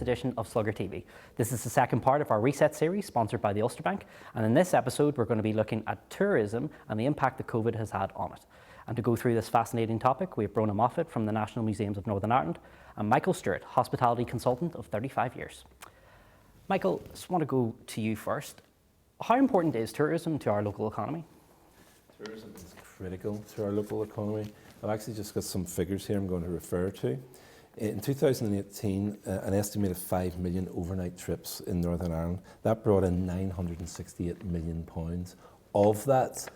latest edition of Slugger TV. This is the second part of our Reset series sponsored by the Ulster Bank, and in this episode we're going to be looking at tourism and the impact that COVID has had on it. And to go through this fascinating topic, we have Brona Moffett from the National Museums of Northern Ireland and Michael Stewart, hospitality consultant of 35 years. Michael, I just want to go to you first. How important is tourism to our local economy? Tourism is critical to our local economy. I've actually just got some figures here I'm going to refer to. In 2018, an estimated 5 million overnight trips in Northern Ireland. That brought in £968 million. Of that,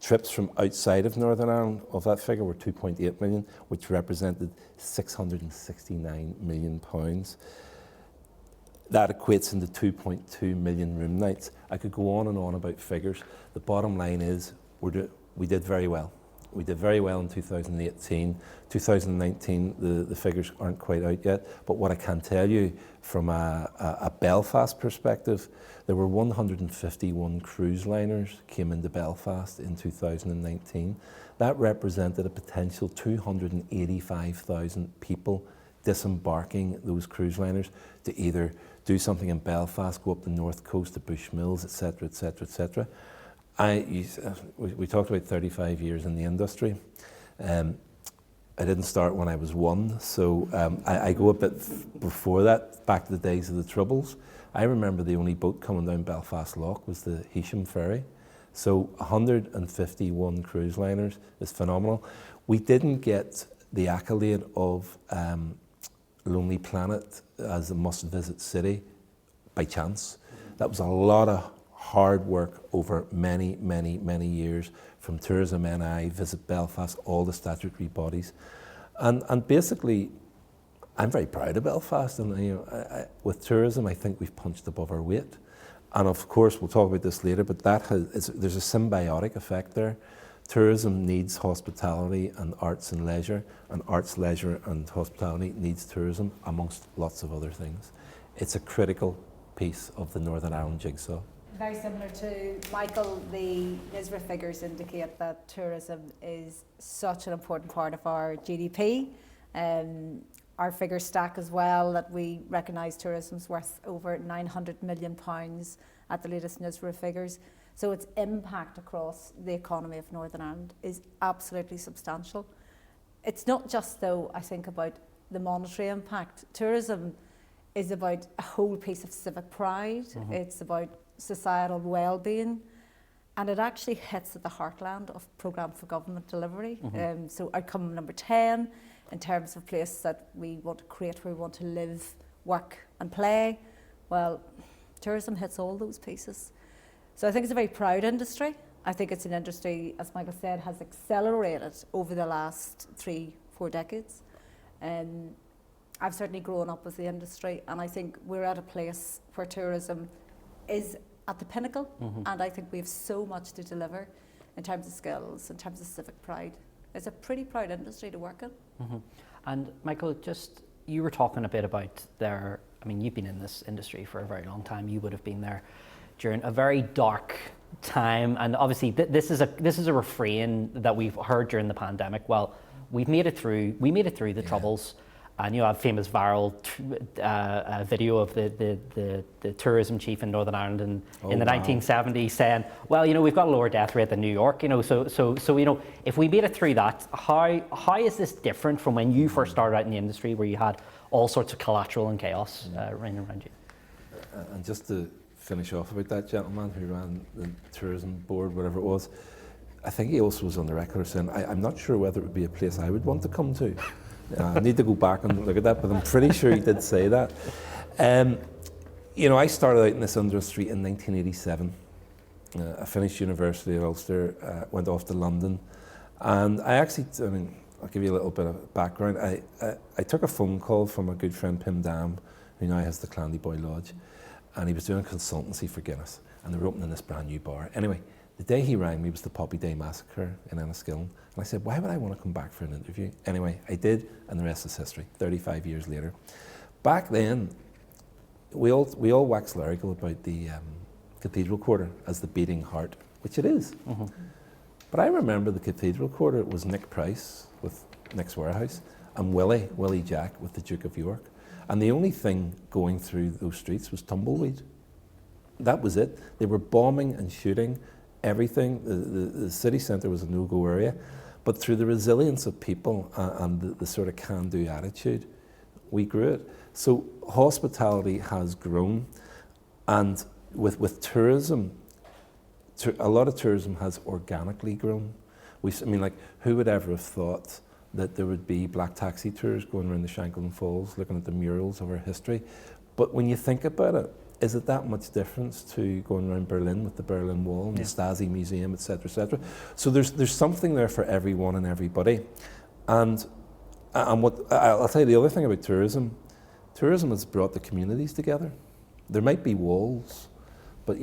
trips from outside of Northern Ireland, of that figure, were 2.8 million, which represented £669 million. That equates into 2.2 million room nights. I could go on and on about figures. The bottom line is we did very well. We did very well in 2018. 2019, the figures aren't quite out yet, but what I can tell you from a Belfast perspective, there were 151 cruise liners came into Belfast in 2019. That represented a potential 285,000 people disembarking those cruise liners to either do something in Belfast, go up the north coast to Bushmills, etc., etc., etc. We talked about 35 years in the industry. I didn't start when I was 1, so I go a bit before that, back to the days of the Troubles. I remember the only boat coming down Belfast Lough was the Heysham ferry. So 151 cruise liners is phenomenal. We didn't get the accolade of Lonely Planet as a must-visit city by chance. That was a lot of hard work over many, many, many years from Tourism NI, Visit Belfast, all the statutory bodies. And basically, I'm very proud of Belfast, and with tourism, I think we've punched above our weight. And of course, we'll talk about this later, but there's a symbiotic effect there. Tourism needs hospitality and arts and leisure, and arts, leisure and hospitality needs tourism, amongst lots of other things. It's a critical piece of the Northern Ireland jigsaw. Very similar to Michael, the NISRA figures indicate that tourism is such an important part of our GDP. Our figures stack as well, that we recognise tourism's worth over £900 million at the latest NISRA figures. So its impact across the economy of Northern Ireland is absolutely substantial. It's not just, though, I think, about the monetary impact. Tourism is about a whole piece of civic pride. Mm-hmm. It's about societal well-being, and it actually hits at the heartland of programme for government delivery. Mm-hmm. So outcome number 10, in terms of place that we want to create, where we want to live, work and play, well, tourism hits all those pieces. So I think it's a very proud industry. I think it's an industry, as Michael said, has accelerated over the last 3-4 decades. I've certainly grown up with the industry, and I think we're at a place where tourism is at the pinnacle. Mm-hmm. And I think we have so much to deliver in terms of skills, in terms of civic pride. It's a pretty proud industry to work in. Mm-hmm. And Michael, you were talking a bit about you've been in this industry for a very long time. You would have been there during a very dark time, and obviously this is a refrain that we've heard during the pandemic. Well, we made it through the Troubles. And a famous viral video of the tourism chief in Northern Ireland in the 1970s saying, well, we've got a lower death rate than New York, so if we made it through that, how is this different from when you first started out in the industry, where you had all sorts of collateral and chaos raining around you? And just to finish off about that gentleman who ran the tourism board, whatever it was, I think he also was on the record saying, I'm not sure whether it would be a place I would want to come to. I need to go back and look at that, but I'm pretty sure he did say that. I started out in this industry in 1987. I finished university at Ulster, went off to London, and I'll give you a little bit of background. I took a phone call from a good friend, Pim Dam, who now has the Clandyboy Lodge, and he was doing a consultancy for Guinness, and they were opening this brand new bar. Anyway, the day he rang me was the Poppy Day Massacre in Enniskillen. And I said, why would I want to come back for an interview? Anyway, I did, and the rest is history, 35 years later. Back then, we all wax lyrical about the Cathedral Quarter as the beating heart, which it is. Mm-hmm. But I remember the Cathedral Quarter, it was Nick Price with Nick's Warehouse, and Willie Jack with the Duke of York. And the only thing going through those streets was tumbleweed. That was it. They were bombing and shooting everything. The city centre was a no-go area. But through the resilience of people and the sort of can-do attitude, we grew it. So hospitality has grown, and with tourism, a lot of tourism has organically grown. I mean, like, who would ever have thought that there would be black taxi tours going around the Shanklin Falls, looking at the murals of our history? But when you think about it, is it that much difference to going around Berlin with the Berlin Wall and the Stasi Museum, etc., etc.? So there's something there for everyone and everybody. And what I'll tell you the other thing about tourism has brought the communities together. There might be walls, but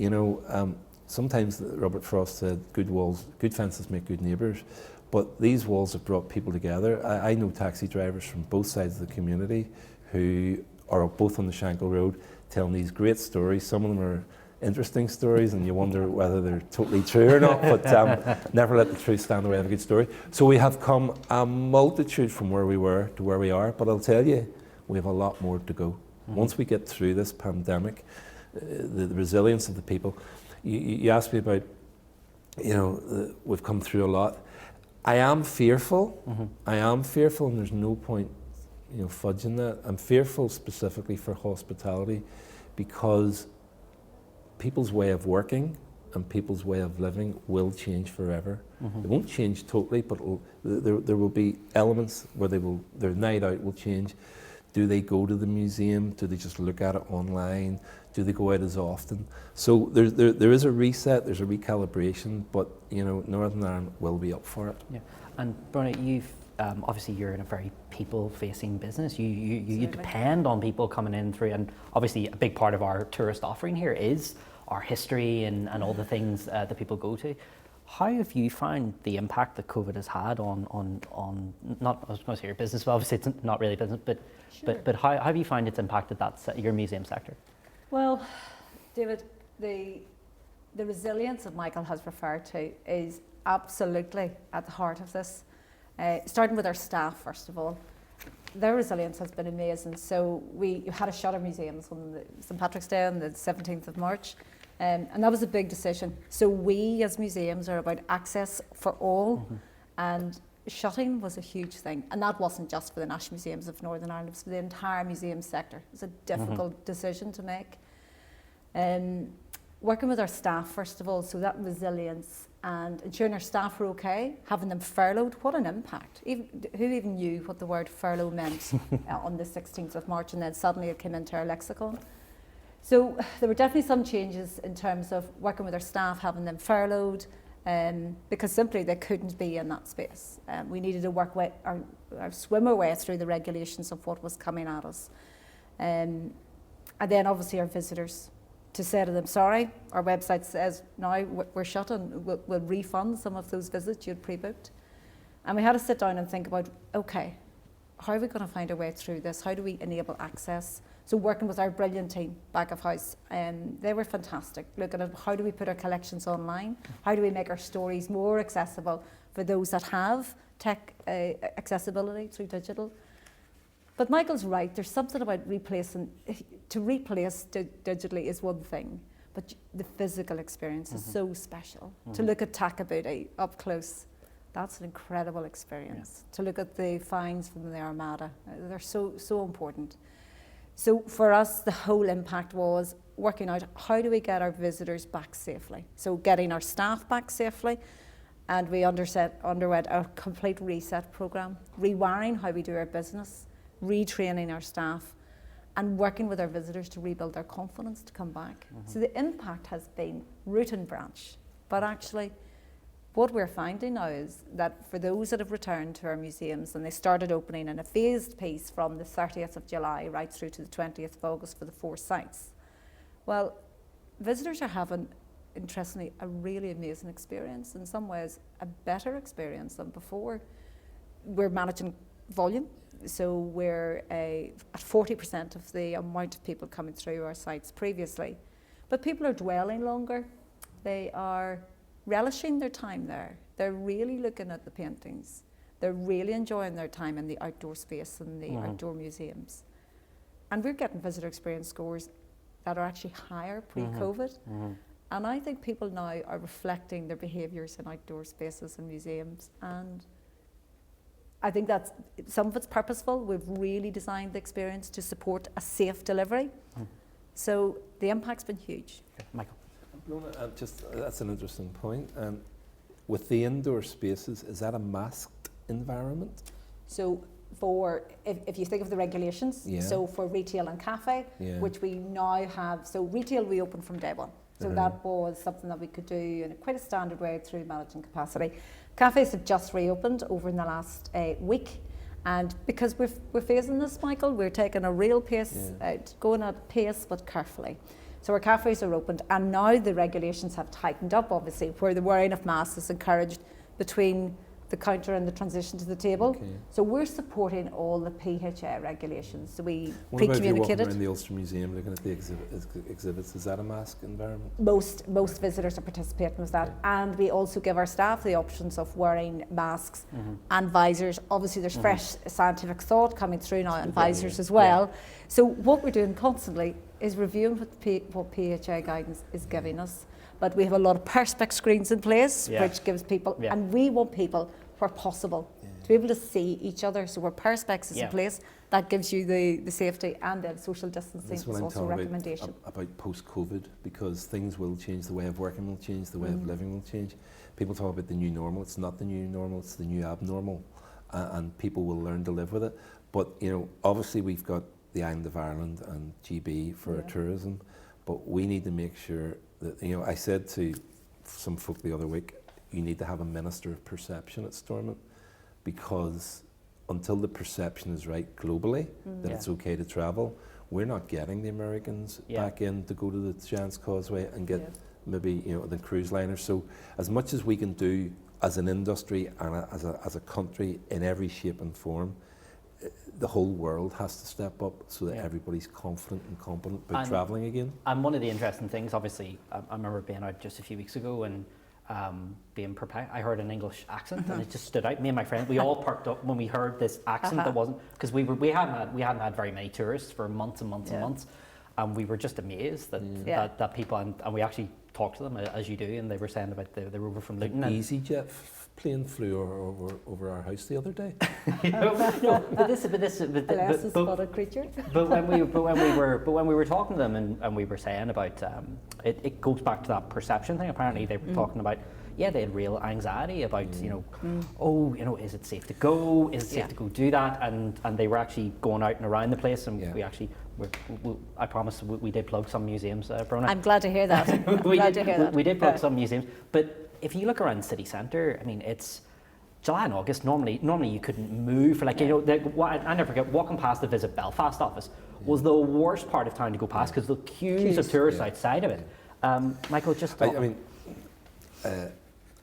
sometimes Robert Frost said, good fences make good neighbours. But these walls have brought people together. I know taxi drivers from both sides of the community who are both on the Shankill Road telling these great stories. Some of them are interesting stories and you wonder whether they're totally true or not, but never let the truth stand in the way of a good story. So we have come a multitude from where we were to where we are, but I'll tell you, we have a lot more to go. Once we get through this pandemic, the resilience of the people, you asked me about, we've come through a lot. I am fearful, and there's no point fudging that. I'm fearful specifically for hospitality because people's way of working and people's way of living will change forever. It won't change totally, but there will be elements where their night out will change. Do they go to the museum? Do they just look at it online? Do they go out as often? So there is a reset, there's a recalibration, but Northern Ireland will be up for it. Yeah, and Brona, you've obviously you're in a very people-facing business. You depend on people coming in through, and obviously a big part of our tourist offering here is our history and all the things that people go to. How have you found the impact that COVID has had on not, I was going to say your business, but obviously it's not really business, but Sure. but how have you found it's impacted your museum sector? Well, David, the resilience that Michael has referred to is absolutely at the heart of this. Starting with our staff, first of all, their resilience has been amazing. So we had a shutter museums on St Patrick's Day on the 17th of March, and that was a big decision. So we as museums are about access for all, and shutting was a huge thing. And that wasn't just for the National Museums of Northern Ireland, it was for the entire museum sector. It was a difficult decision to make. Working with our staff, first of all, so that resilience and ensuring our staff were okay, having them furloughed, what an impact. Who even knew what the word furlough meant on the 16th of March, and then suddenly it came into our lexicon. So there were definitely some changes in terms of working with our staff, having them furloughed, because simply they couldn't be in that space. We needed to work or swim our way through the regulations of what was coming at us. And then obviously our visitors, to say to them, sorry, our website says now we're shut and we'll refund some of those visits you'd pre-booked. And we had to sit down and think about, okay, how are we going to find our way through this? How do we enable access? So working with our brilliant team back of house, they were fantastic. Looking at how do we put our collections online? How do we make our stories more accessible for those that have tech accessibility through digital? But Michael's right, there's something about replacing. To replace digitally is one thing, but the physical experience is so special. To look at Takabuti up close, that's an incredible experience. To look at the finds from the Armada, they're so important. So for us, the whole impact was working out how do we get our visitors back safely. So getting our staff back safely, and we underwent a complete reset program, rewiring how we do our business, retraining our staff, and working with our visitors to rebuild their confidence to come back. So the impact has been root and branch. But actually, what we're finding now is that for those that have returned to our museums, and they started opening in a phased pace from the 30th of July right through to the 20th of August for the 4 sites, well, visitors are having, interestingly, a really amazing experience, in some ways a better experience than before. We're managing volume. So we're at 40% of the amount of people coming through our sites previously. But people are dwelling longer. They are relishing their time there. They're really looking at the paintings. They're really enjoying their time in the outdoor space and the outdoor museums. and we're getting visitor experience scores that are actually higher pre-COVID. And I think people now are reflecting their behaviours in outdoor spaces and museums, and I think that's, some of it's purposeful. We've really designed the experience to support a safe delivery. So the impact's been huge. Okay, Michael. Brona, that's an interesting point. With the indoor spaces, is that a masked environment? So for, if you think of the regulations, so for retail and cafe, which we now have, so retail we opened from day one. So that was something that we could do in quite a standard way through managing capacity. Cafes have just reopened over in the last week, and because we're phasing this, Michael, we're taking a real pace, going at pace but carefully. So our cafes are opened, and now the regulations have tightened up, obviously, where the wearing of masks is encouraged between the counter and the transition to the table. So we're supporting all the PHA regulations. So we pre-communicated. What about if you're walking around the Ulster Museum looking at the exhibits? Is that a mask environment? Most visitors are participating with that, and we also give our staff the options of wearing masks and visors. Obviously there's fresh scientific thought coming through now on visors as well. So what we're doing constantly is reviewing what PHA guidance is giving us. But we have a lot of perspex screens in place, which gives people, and we want people, where possible, to be able to see each other. So where perspex is in place, that gives you the safety, and then social distancing is also a recommendation. About post-COVID, because things will change, the way of working will change, the way of living will change. People talk about the new normal. It's not the new normal, it's the new abnormal, and people will learn to live with it. But you know, obviously we've got the island of Ireland and GB for our tourism, but we need to make sure that, you know, I said to some folk the other week, you need to have a minister of perception at Stormont, because until the perception is right globally that it's okay to travel, we're not getting the Americans back in to go to the Giant's Causeway and get maybe, you know, the cruise liners. So as much as we can do as an industry and as a country in every shape and form, the whole world has to step up so that everybody's confident and competent about travelling again. And one of the interesting things, obviously, I remember being out just a few weeks ago and being perplexed. I heard an English accent and it just stood out. Me and my friend, we all perked up when we heard this accent that wasn't, because we hadn't had very many tourists for months and months and months, and we were just amazed that people, and we actually talked to them as you do, and they were saying about they were over from Luton. An EasyJet plane flew over our house the other day. But when we were talking to them and we were saying about it goes back to that perception thing. Apparently they were talking about they had real anxiety about is it safe to go? Is it safe to go do that? And they were actually going out and around the place, and I promise we did plug some museums, Brona. I'm glad to hear that. We did plug some museums, but if you look around the city centre, I mean, it's July and August. Normally you couldn't move for I never forget walking past the Visit Belfast office was the worst part of town to go past because the queues of tourists outside of it. Michael, just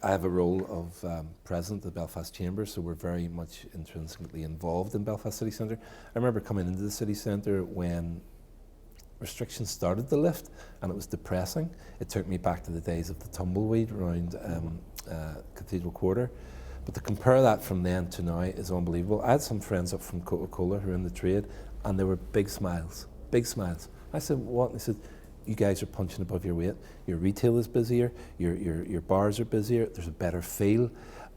I have a role of president of the Belfast Chamber, so we're very much intrinsically involved in Belfast City Centre. I remember coming into the city centre when restrictions started to lift, and it was depressing. It took me back to the days of the tumbleweed around Cathedral Quarter. But to compare that from then to now is unbelievable. I had some friends up from Coca-Cola who are in the trade, and they were big smiles, big smiles. I said, what? And they said, you guys are punching above your weight. Your retail is busier, your bars are busier, there's a better feel.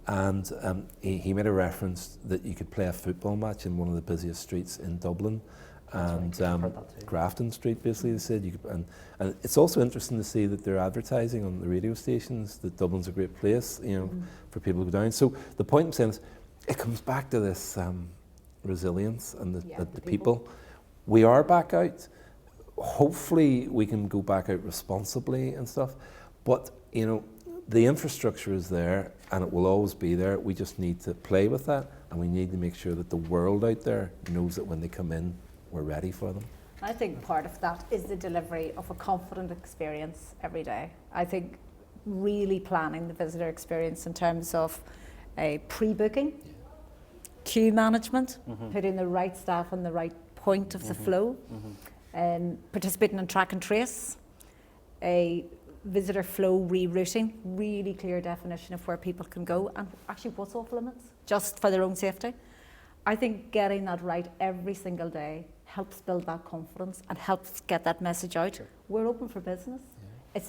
And he made a reference that you could play a football match in one of the busiest streets in Dublin. And Grafton Street, basically, they said you could, and it's also interesting to see that they're advertising on the radio stations that Dublin's a great place, you know, for people to go down. So the point I'm saying is, it comes back to this resilience and the people. We are back out. Hopefully, we can go back out responsibly and stuff. But you know, the infrastructure is there, and it will always be there. We just need to play with that, and we need to make sure that the world out there knows that when they come in, we're ready for them. I think part of that is the delivery of a confident experience every day. I think really planning the visitor experience in terms of pre-booking, queue management, putting the right staff on the right point of the flow, participating in track and trace, a visitor flow rerouting, really clear definition of where people can go and actually what's off limits, just for their own safety. I think getting that right every single day helps build that confidence and helps get that message out. Sure. We're open for business. Yeah.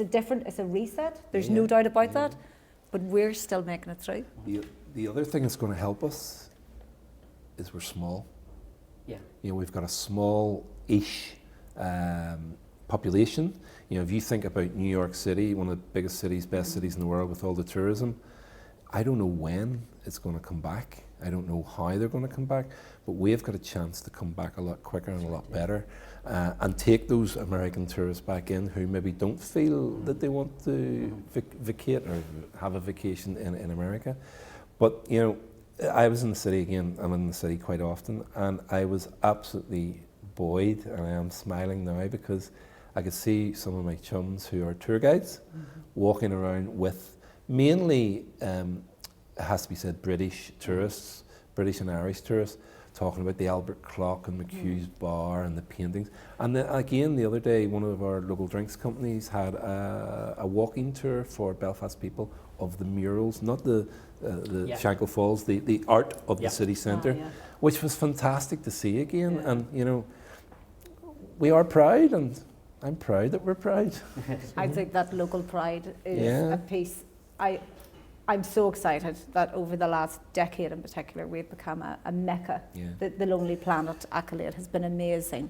It's a reset. There's Yeah. no doubt about Yeah. that, but we're still making it through. The other thing that's going to help us is we're small. Yeah. You know, we've got a small-ish population. You know, if you think about New York City, one of the biggest cities, best cities in the world with all the tourism, I don't know when it's going to come back. I don't know how they're going to come back, but we've got a chance to come back a lot quicker and a lot better, and take those American tourists back in who maybe don't feel that they want to vacate or have a vacation in America. But, you know, I was in the city again, I'm in the city quite often, and I was absolutely buoyed, and I am smiling now because I could see some of my chums who are tour guides walking around with mainly, it has to be said, British tourists, British and Irish tourists, talking about the Albert Clock and McHugh's Bar and the paintings. And then again, the other day, one of our local drinks companies had a walking tour for Belfast people of the murals, not the Shankill Falls, the art of the city centre, which was fantastic to see again. Yeah. And, you know, we are proud, and I'm proud that we're proud. I think that local pride is Yeah. a piece. I'm so excited that over the last decade in particular, we've become a mecca. Yeah. The Lonely Planet accolade has been amazing.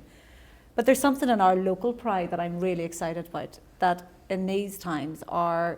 But there's something in our local pride that I'm really excited about, that in these times our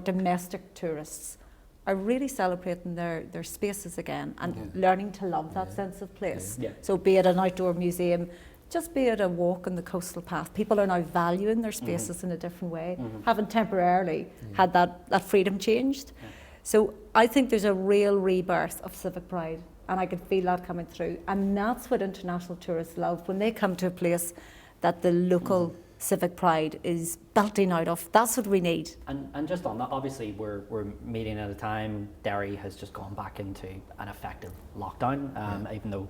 domestic tourists are really celebrating their spaces again and learning to love that sense of place. Yeah. So be it an outdoor museum, just be it a walk on the coastal path, people are now valuing their spaces in a different way, having temporarily had that freedom changed. Yeah. So I think there's a real rebirth of civic pride, and I can feel that coming through. And that's what international tourists love, when they come to a place that the local civic pride is belting out of. That's what we need. And just on that, obviously we're meeting at a time Derry has just gone back into an effective lockdown, even though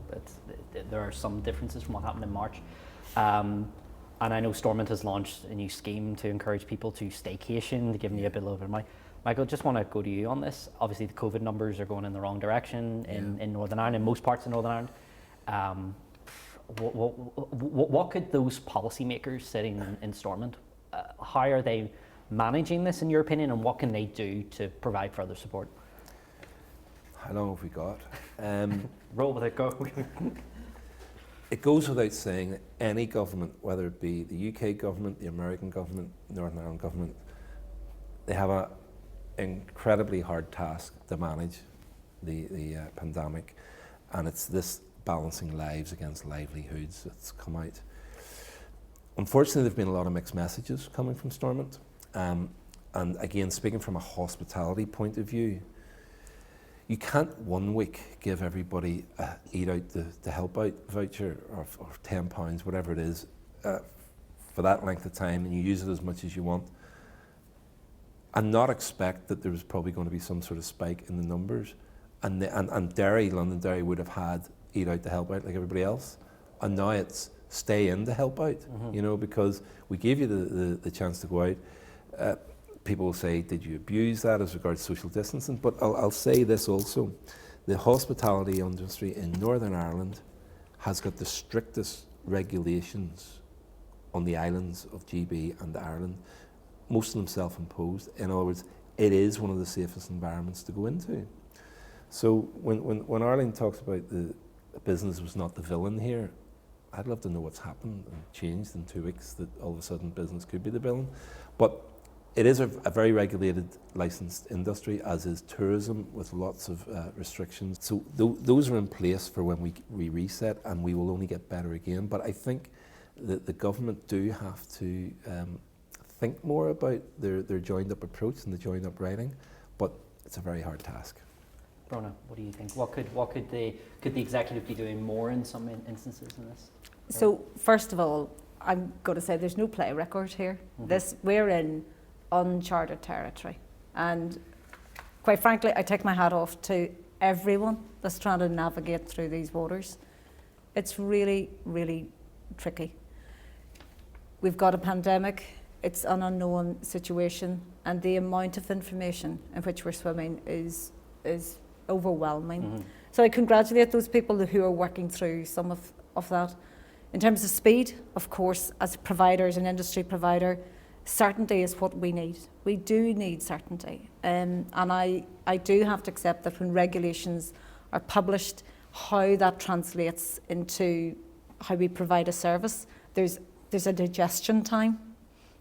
there are some differences from what happened in March. And I know Stormont has launched a new scheme to encourage people to staycation, to give me a bit of money. Michael, just want to go to you on this. Obviously the COVID numbers are going in the wrong direction in Northern Ireland, in most parts of Northern Ireland. What could those policymakers sitting in Stormont, how are they managing this in your opinion, and what can they do to provide further support? How long have we got? Roll with it, go. It goes without saying that any government, whether it be the UK government, the American government, Northern Ireland government, they have an incredibly hard task to manage the pandemic, and it's this balancing lives against livelihoods that's come out. Unfortunately, there have been a lot of mixed messages coming from Stormont. And again, speaking from a hospitality point of view, you can't 1 week give everybody a eat out the help out voucher or £10, whatever it is, for that length of time, and you use it as much as you want, and not expect that there was probably going to be some sort of spike in the numbers. And Derry, London Derry, would have had eat out to help out like everybody else, and now it's stay in to help out, you know, because we gave you the chance to go out. People will say, did you abuse that as regards social distancing? But I'll say this also, the hospitality industry in Northern Ireland has got the strictest regulations on the islands of GB and Ireland, most of them self-imposed. In other words, it is one of the safest environments to go into. So when Arlene talks about the business was not the villain here, I'd love to know what's happened and changed in 2 weeks that all of a sudden business could be the villain. But it is a very regulated, licensed industry, as is tourism, with lots of restrictions. So those are in place for when we reset, and we will only get better again. But I think that the government do have to think more about their joined-up approach and the joined-up writing, but it's a very hard task. Brona, what do you think? Could the executive be doing more in some instances in this? So first of all, I'm going to say there's no play record here. We're in uncharted territory, and quite frankly, I take my hat off to everyone that's trying to navigate through these waters. It's really, really tricky. We've got a pandemic. It's an unknown situation, and the amount of information in which we're swimming is overwhelming. So I congratulate those people who are working through some of that. In terms of speed, of course, as a provider, as an industry provider, certainty is what we need. We do need certainty. And I do have to accept that when regulations are published, how that translates into how we provide a service, there's a digestion time.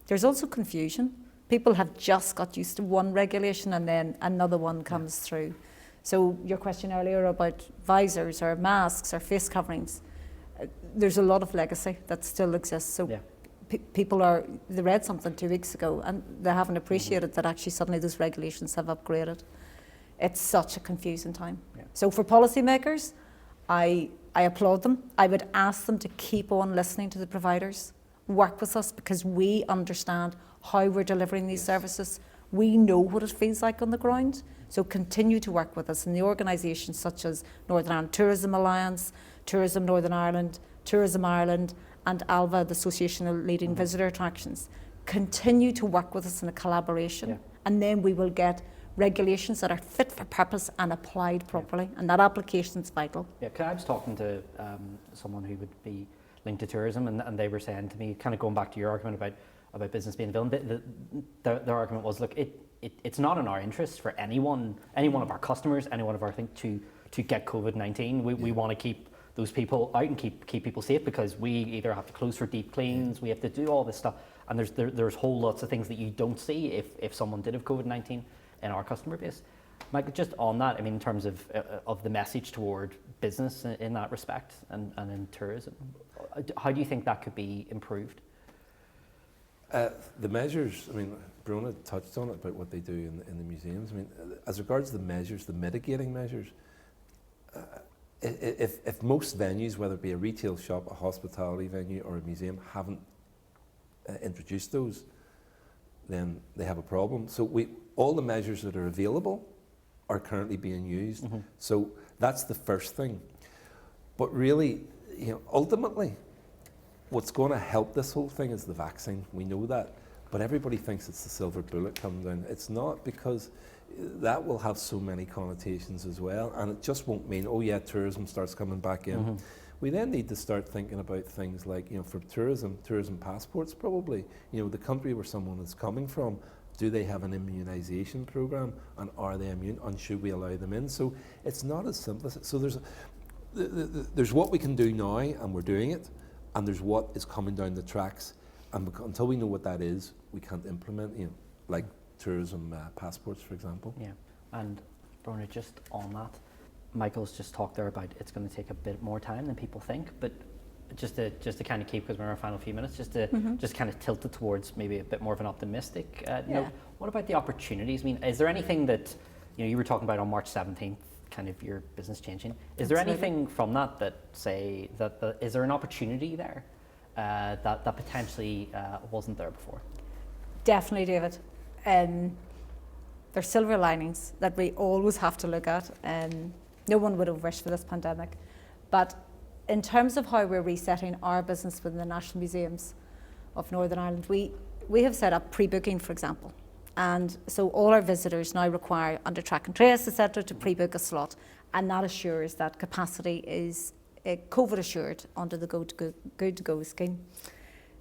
There's also confusion. People have just got used to one regulation and then another one comes through. So your question earlier about visors or masks or face coverings, there's a lot of legacy that still exists. So people they read something 2 weeks ago and they haven't appreciated that actually suddenly those regulations have upgraded. It's such a confusing time. Yeah. So for policymakers, I applaud them. I would ask them to keep on listening to the providers, work with us because we understand how we're delivering these services. We know what it feels like on the ground. So continue to work with us in the organisations such as Northern Ireland Tourism Alliance, Tourism Northern Ireland, Tourism Ireland, and ALVA, the Association of Leading Visitor Attractions. Continue to work with us in a collaboration, and then we will get regulations that are fit for purpose and applied properly, and that application is vital. Yeah, I was talking to someone who would be linked to tourism, and they were saying to me, kind of going back to your argument about business being a villain, their argument was, look, it's not in our interest for any one of our customers, any one of our things to get COVID-19. We want to keep those people out and keep people safe because we either have to close for deep cleans, we have to do all this stuff, and there's whole lots of things that you don't see if someone did have COVID-19 in our customer base. Michael, just on that, I mean, in terms of the message toward business in that respect and in tourism, how do you think that could be improved? The measures, I mean, Brona touched on it about what they do in the museums. I mean, as regards the measures, the mitigating measures, if most venues, whether it be a retail shop, a hospitality venue or a museum, haven't introduced those, then they have a problem. So all the measures that are available are currently being used. Mm-hmm. So that's the first thing. But really, ultimately, what's going to help this whole thing is the vaccine. We know that. But everybody thinks it's the silver bullet coming down. It's not, because that will have so many connotations as well. And it just won't mean, oh yeah, tourism starts coming back in. Mm-hmm. We then need to start thinking about things like, for tourism passports probably. The country where someone is coming from, do they have an immunisation programme, and are they immune, and should we allow them in? So it's not as simple as it. So there's what we can do now, and we're doing it, and there's what is coming down the tracks, and until we know what that is, we can't implement, like tourism passports, for example. Yeah, and Brona, just on that, Michael's just talked there about it's going to take a bit more time than people think, but just to kind of keep, because we're in our final few minutes, just kind of tilt it towards maybe a bit more of an optimistic note. What about the opportunities? I mean, is there anything that you were talking about on March 17th, kind of your business changing? Is there anything from that say that is there an opportunity there that potentially wasn't there before? Definitely, David. There's silver linings that we always have to look at. No one would have wished for this pandemic, but in terms of how we're resetting our business within the National Museums of Northern Ireland, we have set up pre-booking, for example. And so all our visitors now require, under track and trace, etc., to pre-book a slot. And that assures that capacity is COVID assured under the Good to Go scheme.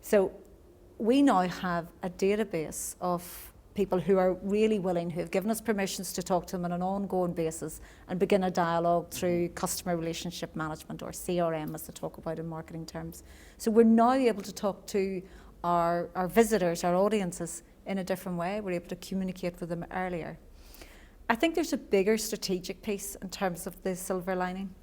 So we now have a database of people who are really willing, who have given us permissions to talk to them on an ongoing basis and begin a dialogue through customer relationship management, or CRM as they talk about in marketing terms. So we're now able to talk to our visitors, our audiences, in a different way. We're able to communicate with them earlier. I think there's a bigger strategic piece in terms of the silver lining.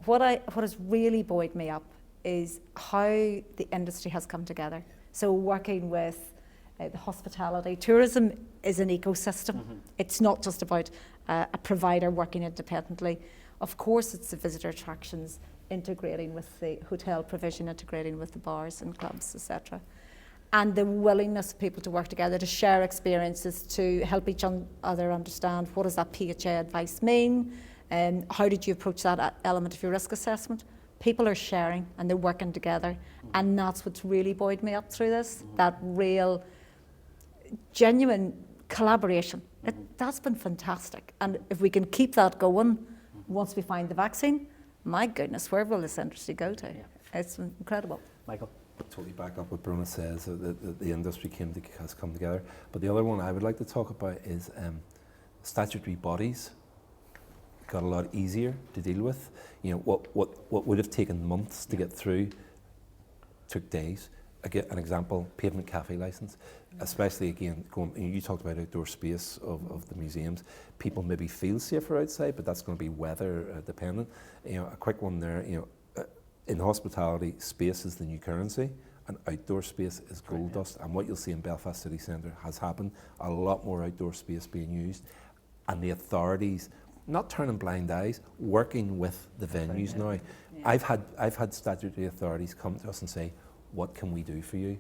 What has really buoyed me up is how the industry has come together. So working with the hospitality, tourism is an ecosystem. Mm-hmm. It's not just about a provider working independently. Of course, it's the visitor attractions integrating with the hotel provision, integrating with the bars and clubs, etc. And the willingness of people to work together, to share experiences, to help each other understand what does that PHA advice mean, and how did you approach that element of your risk assessment. People are sharing and they're working together, mm-hmm. and that's what's really buoyed me up through this, mm-hmm. that real genuine collaboration. That's been fantastic. And if we can keep that going, once we find the vaccine, my goodness, where will this industry go to? Yeah. It's incredible. Michael? Totally back up what Brona says, that the industry has come together. But the other one I would like to talk about is statutory bodies got a lot easier to deal with. You know, what would have taken months to get through took days. Again, an example, pavement cafe licence, especially again, you talked about outdoor space of the museums. People maybe feel safer outside, but that's going to be weather dependent. You know, a quick one there, you know, in hospitality, space is the new currency, and outdoor space is gold dust. And what you'll see in Belfast City Centre has happened, a lot more outdoor space being used, and the authorities not turning blind eyes, working with the venues now. Yeah. I've had statutory authorities come to us and say, what can we do for you?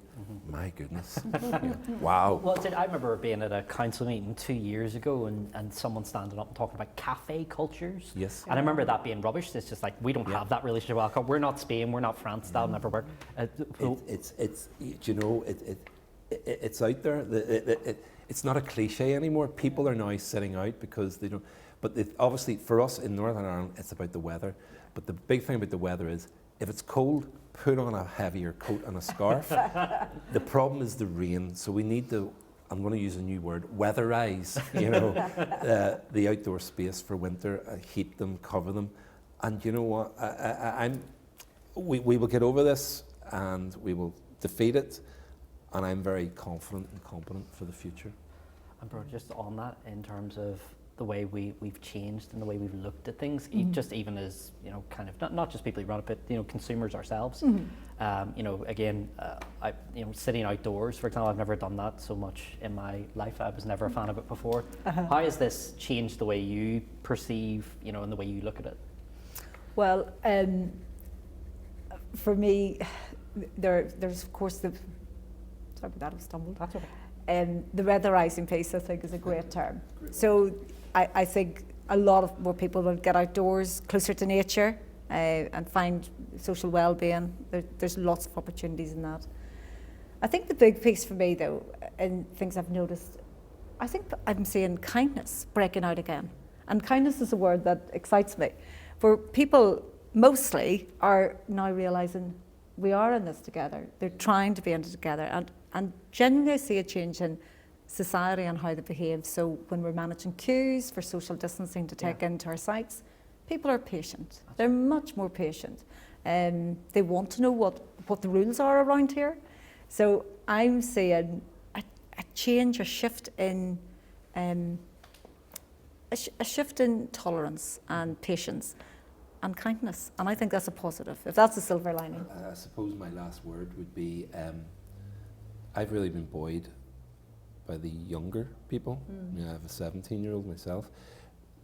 My goodness. Yeah. Wow. Well, I remember being at a council meeting 2 years ago and someone standing up and talking about cafe cultures. Yes. And I remember that being rubbish. It's just like, we don't have that relationship with alcohol. We're not Spain, we're not France, that'll never work. It's out there. It's not a cliche anymore. People are now sitting out because they don't, but obviously for us in Northern Ireland, it's about the weather. But the big thing about the weather is, if it's cold, put on a heavier coat and a scarf. The problem is the rain, so we need to, I'm going to use a new word, weatherize, you know, the outdoor space for winter, heat them, cover them. And you know what, we will get over this and we will defeat it, and I'm very confident and competent for the future. And bro, just on that, in terms of the way we've changed and the way we've looked at things, just even as, you know, kind of not just people who run it, but, you know, consumers ourselves. You know, again, sitting outdoors, for example, I've never done that so much in my life. I was never a fan of it before. How has this changed the way you perceive, you know, and the way you look at it? Well, for me, there's of course sorry about that, I've stumbled. That's okay. The weatherising piece, I think, is a great term. So I think a lot of more people will get outdoors, closer to nature, and find social well-being. There's lots of opportunities in that. I think the big piece for me, though, and things I've noticed, I think I'm seeing kindness breaking out again. And kindness is a word that excites me. For people mostly are now realising we are in this together. They're trying to be in it together. And genuinely see a change in society and how they behave. So when we're managing queues for social distancing to take into our sites, people are patient. They're much more patient. They want to know what the rules are around here. So I'm seeing a change, a shift in tolerance and patience and kindness. And I think that's a positive, if that's a silver lining. I suppose my last word would be, I've really been buoyed by the younger people. You know, I have a 17-year-old myself.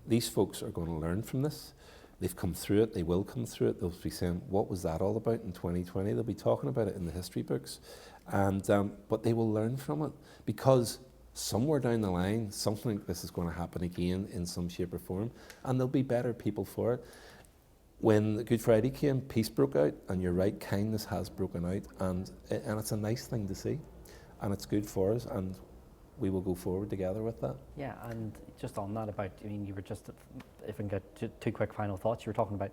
These folks are going to learn from this. They've come through it, they will come through it. They'll be saying, what was that all about in 2020? They'll be talking about it in the history books. And but they will learn from it, because somewhere down the line, something like this is going to happen again in some shape or form, and there'll be better people for it. When Good Friday came, peace broke out, and you're right, kindness has broken out, and it's a nice thing to see. And it's good for us, and we will go forward together with that. Yeah, and just on that about, I mean, you were just, if I can get two quick final thoughts, you were talking about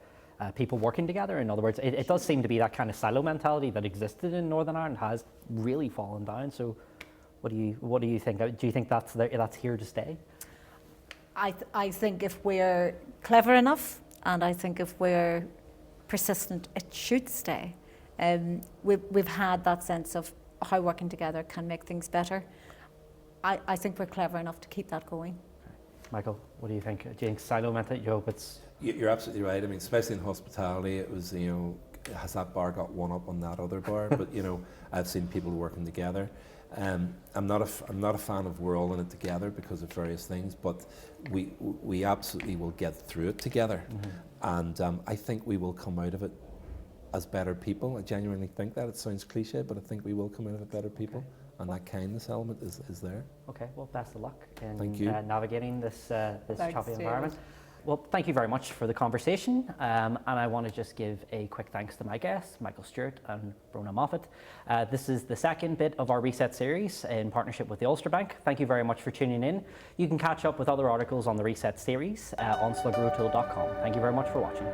people working together. In other words, it does seem to be that kind of silo mentality that existed in Northern Ireland has really fallen down. So what do you think? Do you think that's here to stay? I think if we're clever enough, and I think if we're persistent, it should stay. We've had that sense of how working together can make things better. I think we're clever enough to keep that going. Michael, what do you think? Do you think silo mentality? You hope it's... You're absolutely right. I mean, especially in hospitality, it was, you know, has that bar got one up on that other bar? But you know, I've seen people working together. I'm not a fan of we're all in it together because of various things, but we absolutely will get through it together, and I think we will come out of it as better people. I genuinely think that. It sounds cliche, but I think we will come out of it better people, and that kindness element is there. Okay, well, best of luck in Thank you. Navigating this choppy Stuart. environment. Well, thank you very much for the conversation, and I want to just give a quick thanks to my guests, Michael Stewart and Brona Moffett. This is the second bit of our Reset series in partnership with the Ulster Bank. Thank you very much for tuning in. You can catch up with other articles on the Reset series on sluggerotool.com. Thank you very much for watching.